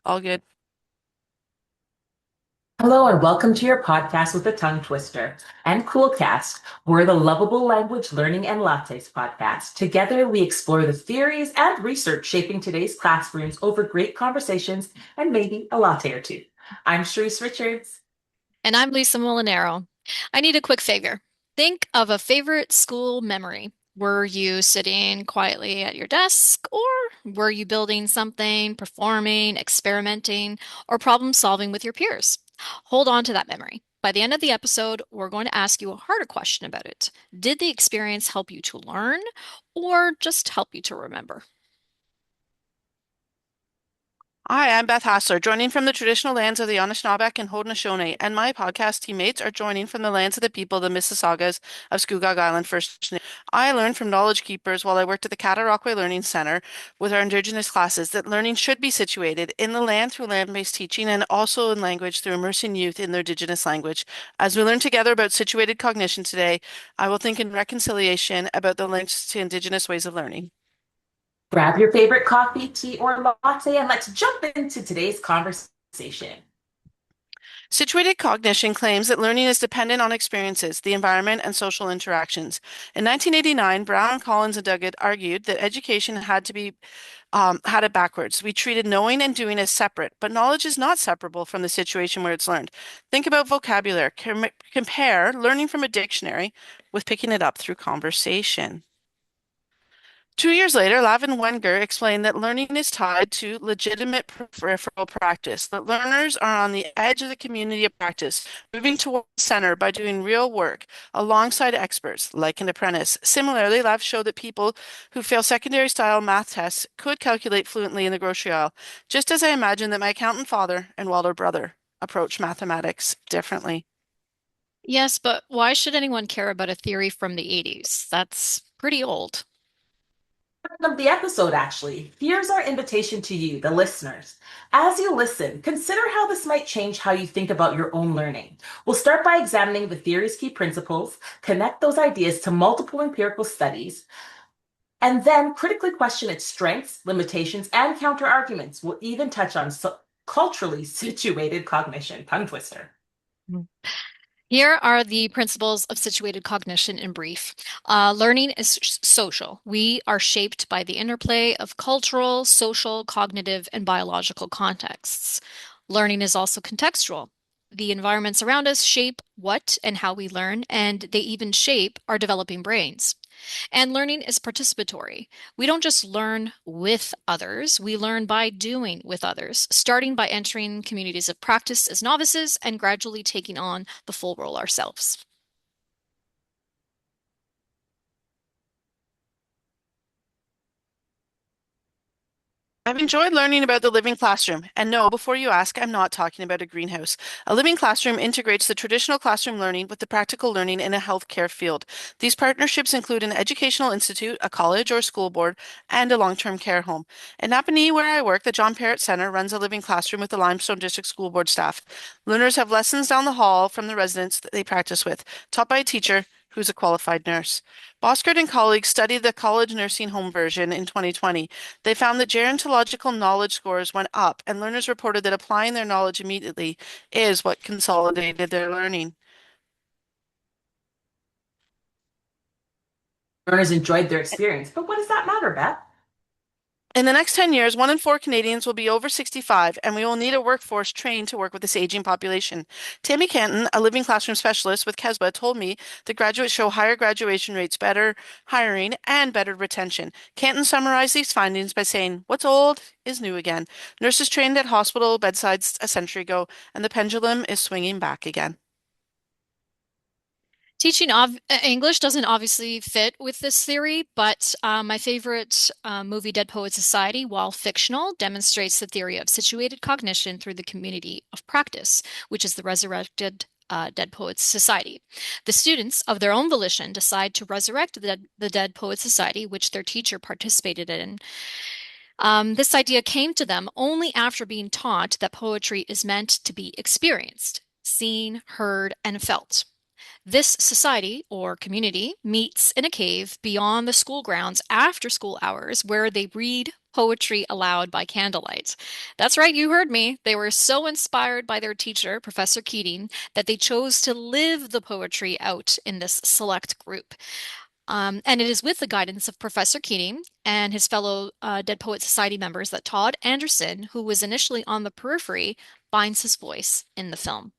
All good. Hello and welcome to your podcast with a tongue twister and Coolcast. We're the Lovable Language Learning and Lattes podcast. Together, we explore the theories and research shaping today's classrooms over great conversations and maybe a latte or two. I'm Sharice Richards. And I'm Lisa Molinaro. I need a quick favor. Think of a favorite school memory. Were you sitting quietly at your desk, or were you building something, performing, experimenting, or problem solving with your peers? Hold on to that memory. By the end of the episode, we're going to ask you a harder question about it. Did the experience help you to learn, or just help you to remember? Hi, I'm Beth Hassler, joining from the traditional lands of the Anishinaabeg and Haudenosaunee, and my podcast teammates are joining from the lands of the people, the Mississaugas of Scugog Island First Nation. I learned from knowledge keepers while I worked at the Cataraqui Learning Center with our Indigenous classes that learning should be situated in the land through land-based teaching and also in language through immersing youth in their Indigenous language. As we learn together about situated cognition today, I will think in reconciliation about the links to Indigenous ways of learning. Grab your favorite coffee, tea, or latte and let's jump into today's conversation. Situated cognition claims that learning is dependent on experiences, the environment, and social interactions. In 1989, Brown, Collins, and Duggett argued that education had it backwards. We treated knowing and doing as separate, but knowledge is not separable from the situation where it's learned. Think about vocabulary. Compare learning from a dictionary with picking it up through conversation. 2 years later, Lavin Wenger explained that learning is tied to legitimate peripheral practice, that learners are on the edge of the community of practice, moving toward the center by doing real work alongside experts, like an apprentice. Similarly, Lav showed that people who fail secondary style math tests could calculate fluently in the grocery aisle, just as I imagine that my accountant father and welder brother approach mathematics differently. Yes, but why should anyone care about a theory from the 80s? That's pretty old. Of the episode, actually. Here's our invitation to you, the listeners. As you listen, consider how this might change how you think about your own learning. We'll start by examining the theory's key principles, connect those ideas to multiple empirical studies, and then critically question its strengths, limitations, and counterarguments. We'll even touch on culturally situated cognition, tongue twister. Here are the principles of situated cognition in brief. Learning is social. We are shaped by the interplay of cultural, social, cognitive, and biological contexts. Learning is also contextual. The environments around us shape what and how we learn, and they even shape our developing brains. And learning is participatory. We don't just learn with others, we learn by doing with others, starting by entering communities of practice as novices and gradually taking on the full role ourselves. I've enjoyed learning about the living classroom. And no, before you ask, I'm not talking about a greenhouse. A living classroom integrates the traditional classroom learning with the practical learning in a healthcare field. These partnerships include an educational institute, a college or school board, and a long-term care home. In Napanee, where I work, the John Parrott Center runs a living classroom with the Limestone District School Board staff. Learners have lessons down the hall from the residents that they practice with, taught by a teacher who's a qualified nurse. Boskert and colleagues studied the college nursing home version in 2020. They found that gerontological knowledge scores went up, and learners reported that applying their knowledge immediately is what consolidated their learning. Learners enjoyed their experience, but what does that matter, Beth? In the next 10 years, 1 in 4 Canadians will be over 65, and we will need a workforce trained to work with this aging population. Tammy Canton, a living classroom specialist with KESBA, told me that graduates show higher graduation rates, better hiring, and better retention. Canton summarized these findings by saying, "What's old is new again. Nurses trained at hospital bedsides a century ago, and the pendulum is swinging back again." Teaching English doesn't obviously fit with this theory, but my favorite movie, Dead Poets Society, while fictional, demonstrates the theory of situated cognition through the community of practice, which is the resurrected Dead Poets Society. The students, of their own volition, decide to resurrect the Dead Poets Society, which their teacher participated in. This idea came to them only after being taught that poetry is meant to be experienced, seen, heard, and felt. This society or community meets in a cave beyond the school grounds after school hours where they read poetry aloud by candlelight. That's right, you heard me. They were so inspired by their teacher, Professor Keating, that they chose to live the poetry out in this select group. And it is with the guidance of Professor Keating and his fellow Dead Poet Society members that Todd Anderson, who was initially on the periphery, finds his voice in the film.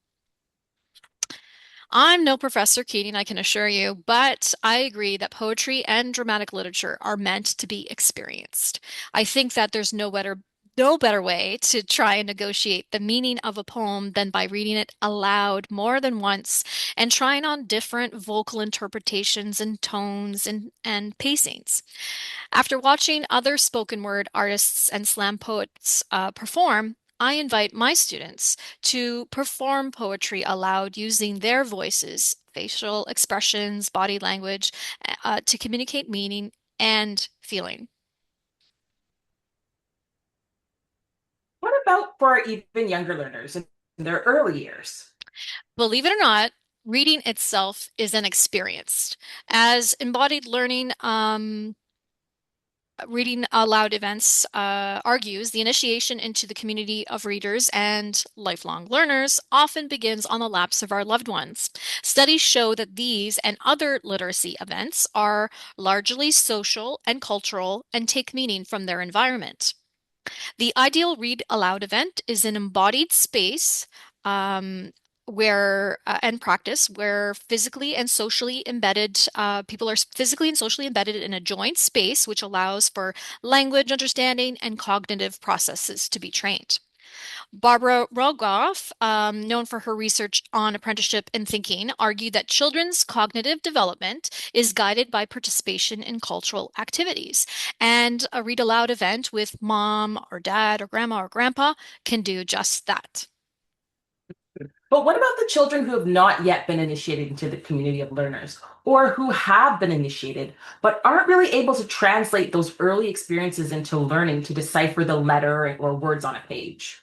I'm no Professor Keating, I can assure you, but I agree that poetry and dramatic literature are meant to be experienced. I think that there's no better way to try and negotiate the meaning of a poem than by reading it aloud more than once and trying on different vocal interpretations and tones and pacings. After watching other spoken word artists and slam poets perform, I invite my students to perform poetry aloud using their voices, facial expressions, body language, to communicate meaning and feeling. What about for our even younger learners in their early years? Believe it or not, reading itself is an experience. As embodied learning, reading aloud events argues the initiation into the community of readers and lifelong learners often begins on the laps of our loved ones. Studies show that these and other literacy events are largely social and cultural and take meaning from their environment. The ideal read aloud event is an embodied space um, where and practice where physically and socially embedded people are physically and socially embedded in a joint space, which allows for language understanding and cognitive processes to be trained. Barbara Rogoff, known for her research on apprenticeship and thinking, argued that children's cognitive development is guided by participation in cultural activities. And a read aloud event with mom or dad or grandma or grandpa can do just that. But what about the children who have not yet been initiated into the community of learners, or who have been initiated but aren't really able to translate those early experiences into learning to decipher the letter or words on a page?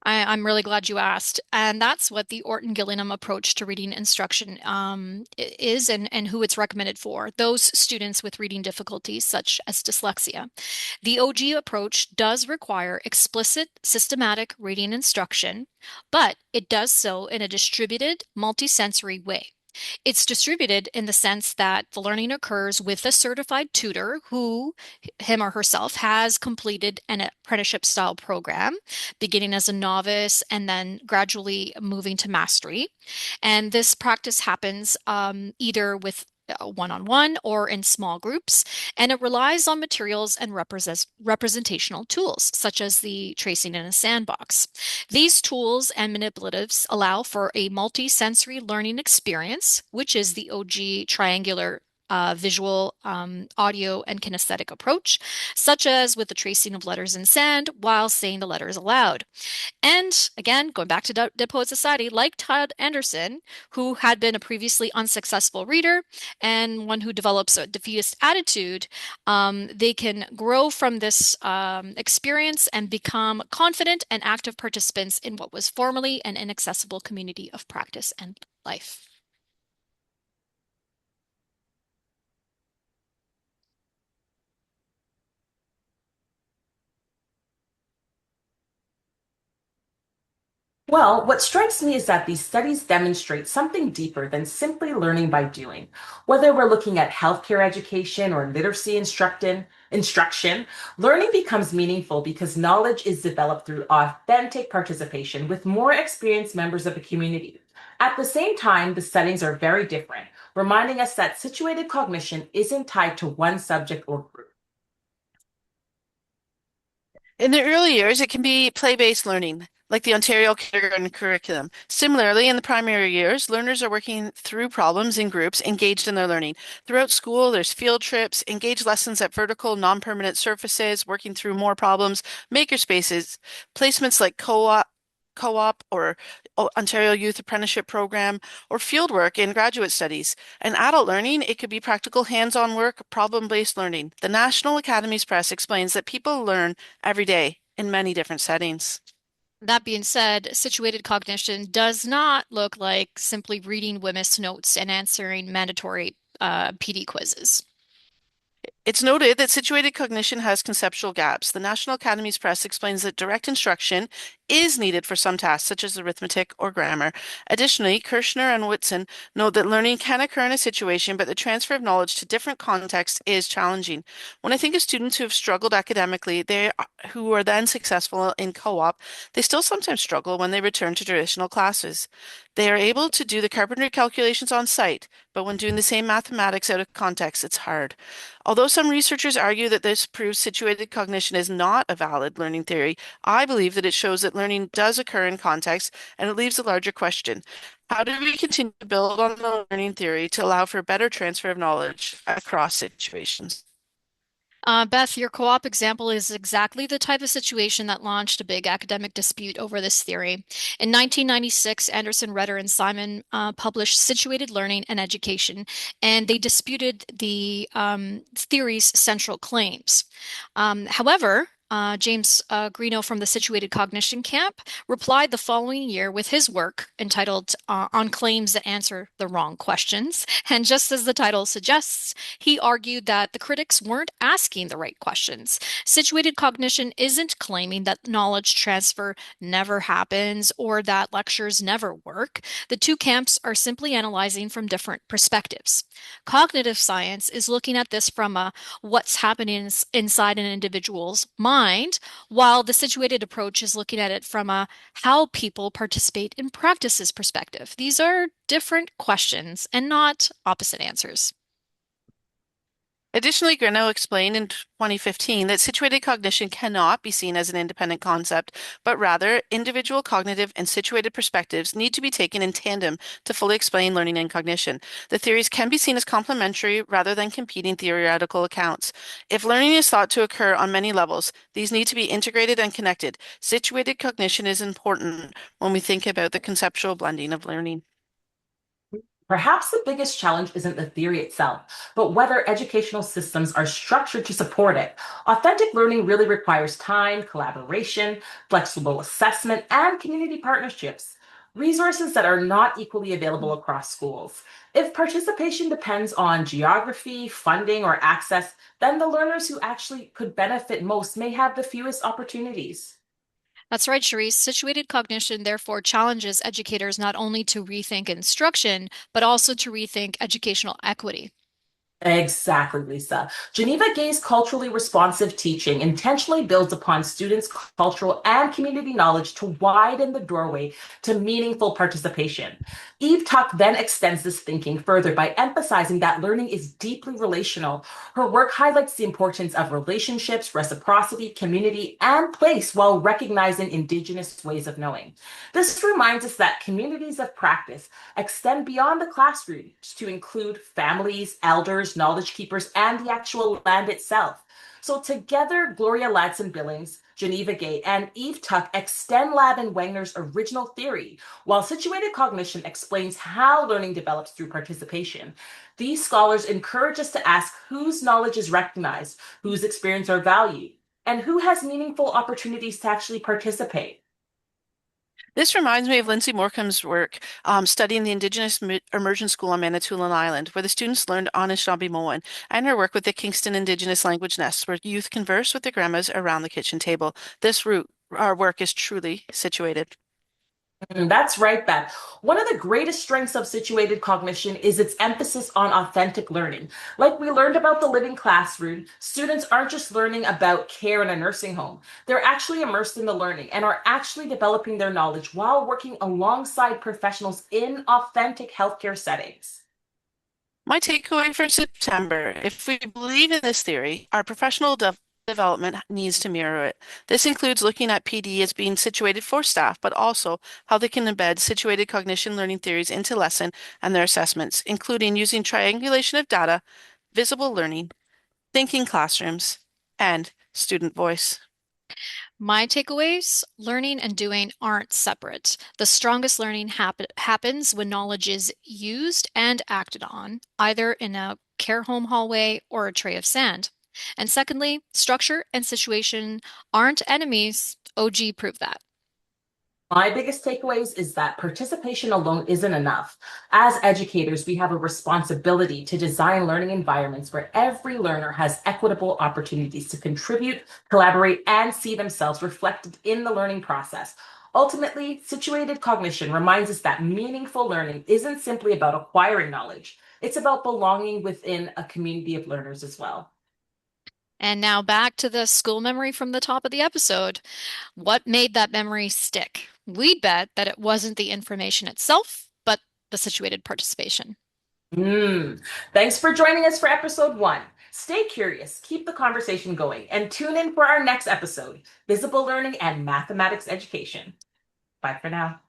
I'm really glad you asked. And that's what the Orton Gillingham approach to reading instruction is and who it's recommended for. Those students with reading difficulties, such as dyslexia. The OG approach does require explicit, systematic reading instruction, but it does so in a distributed, multisensory way. It's distributed in the sense that the learning occurs with a certified tutor who, him or herself, has completed an apprenticeship style program, beginning as a novice and then gradually moving to mastery. And this practice happens either with one-on-one or in small groups, and it relies on materials and representational tools, such as the tracing in a sandbox. These tools and manipulatives allow for a multi-sensory learning experience, which is the OG triangular visual, audio, and kinesthetic approach, such as with the tracing of letters in sand while saying the letters aloud. And again, going back to Dead Poet Society, like Todd Anderson, who had been a previously unsuccessful reader and one who develops a defeatist attitude, they can grow from this experience and become confident and active participants in what was formerly an inaccessible community of practice and life. Well, what strikes me is that these studies demonstrate something deeper than simply learning by doing. Whether we're looking at healthcare education or literacy instruction, learning becomes meaningful because knowledge is developed through authentic participation with more experienced members of the community. At the same time, the settings are very different, reminding us that situated cognition isn't tied to one subject or group. In the early years, it can be play-based learning, like the Ontario kindergarten curriculum. Similarly, in the primary years, learners are working through problems in groups engaged in their learning. Throughout school, there's field trips, engaged lessons at vertical, non-permanent surfaces, working through more problems, maker spaces, placements like co-op or Ontario Youth Apprenticeship Program, or fieldwork in graduate studies. And adult learning, it could be practical hands-on work, problem-based learning. The National Academies Press explains that people learn every day in many different settings. That being said, situated cognition does not look like simply reading WMIS notes and answering mandatory PD quizzes. It's noted that situated cognition has conceptual gaps. The National Academies Press explains that direct instruction is needed for some tasks, such as arithmetic or grammar. Additionally, Kirshner and Whitson note that learning can occur in a situation, but the transfer of knowledge to different contexts is challenging. When I think of students who have struggled academically, who are then successful in co-op, they still sometimes struggle when they return to traditional classes. They are able to do the carpentry calculations on site, but when doing the same mathematics out of context, it's hard. Although some researchers argue that this proves situated cognition is not a valid learning theory, I believe that it shows that learning does occur in context, and it leaves a larger question. How do we continue to build on the learning theory to allow for better transfer of knowledge across situations? Beth, your co-op example is exactly the type of situation that launched a big academic dispute over this theory. In 1996, Anderson, Redder, and Simon published Situated Learning and Education, and they disputed the theory's central claims. However, James Greeno from the Situated Cognition camp replied the following year with his work entitled On Claims That Answer the Wrong Questions. And just as the title suggests, he argued that the critics weren't asking the right questions. Situated cognition isn't claiming that knowledge transfer never happens or that lectures never work. The two camps are simply analyzing from different perspectives. Cognitive science is looking at this from a what's happening inside an individual's mind, while the situated approach is looking at it from a how people participate in practices perspective. These are different questions and not opposite answers. Additionally, Greeno explained in 2015 that situated cognition cannot be seen as an independent concept, but rather individual cognitive and situated perspectives need to be taken in tandem to fully explain learning and cognition. The theories can be seen as complementary rather than competing theoretical accounts. If learning is thought to occur on many levels, these need to be integrated and connected. Situated cognition is important when we think about the conceptual blending of learning. Perhaps the biggest challenge isn't the theory itself, but whether educational systems are structured to support it. Authentic learning really requires time, collaboration, flexible assessment, and community partnerships, resources that are not equally available across schools. If participation depends on geography, funding, or access, then the learners who actually could benefit most may have the fewest opportunities. That's right, Cherise. Situated cognition therefore challenges educators not only to rethink instruction, but also to rethink educational equity. Exactly, Lisa. Geneva Gay's culturally responsive teaching intentionally builds upon students' cultural and community knowledge to widen the doorway to meaningful participation. Eve Tuck then extends this thinking further by emphasizing that learning is deeply relational. Her work highlights the importance of relationships, reciprocity, community, and place while recognizing Indigenous ways of knowing. This reminds us that communities of practice extend beyond the classroom to include families, elders, knowledge keepers, and the actual land itself. So together, Gloria Ladson-Billings, Geneva Gay, and Eve Tuck extend Lab and Wagner's original theory, while situated cognition explains how learning develops through participation. These scholars encourage us to ask whose knowledge is recognized, whose experience are valued, and who has meaningful opportunities to actually participate. This reminds me of Lindsay Morecambe's work studying the Indigenous Immersion School on Manitoulin Island, where the students learned Anishinaabe and her work with the Kingston Indigenous Language Nests, where youth converse with their grandmas around the kitchen table. Our work is truly situated. That's right, Beth. One of the greatest strengths of situated cognition is its emphasis on authentic learning. Like we learned about the living classroom, students aren't just learning about care in a nursing home. They're actually immersed in the learning and are actually developing their knowledge while working alongside professionals in authentic healthcare settings. My takeaway for September, if we believe in this theory, our professional development needs to mirror it. This includes looking at PD as being situated for staff, but also how they can embed situated cognition learning theories into lesson and their assessments, including using triangulation of data, visible learning, thinking classrooms, and student voice. My takeaways, learning and doing aren't separate. The strongest learning happens when knowledge is used and acted on, either in a care home hallway or a tray of sand. And secondly, structure and situation aren't enemies. OG proved that. My biggest takeaways is that participation alone isn't enough. As educators, we have a responsibility to design learning environments where every learner has equitable opportunities to contribute, collaborate, and see themselves reflected in the learning process. Ultimately, situated cognition reminds us that meaningful learning isn't simply about acquiring knowledge. It's about belonging within a community of learners as well. And now back to the school memory from the top of the episode. What made that memory stick? We'd bet that it wasn't the information itself, but the situated participation. Thanks for joining us for episode 1. Stay curious, keep the conversation going, and tune in for our next episode, Visible Learning and Mathematics Education. Bye for now.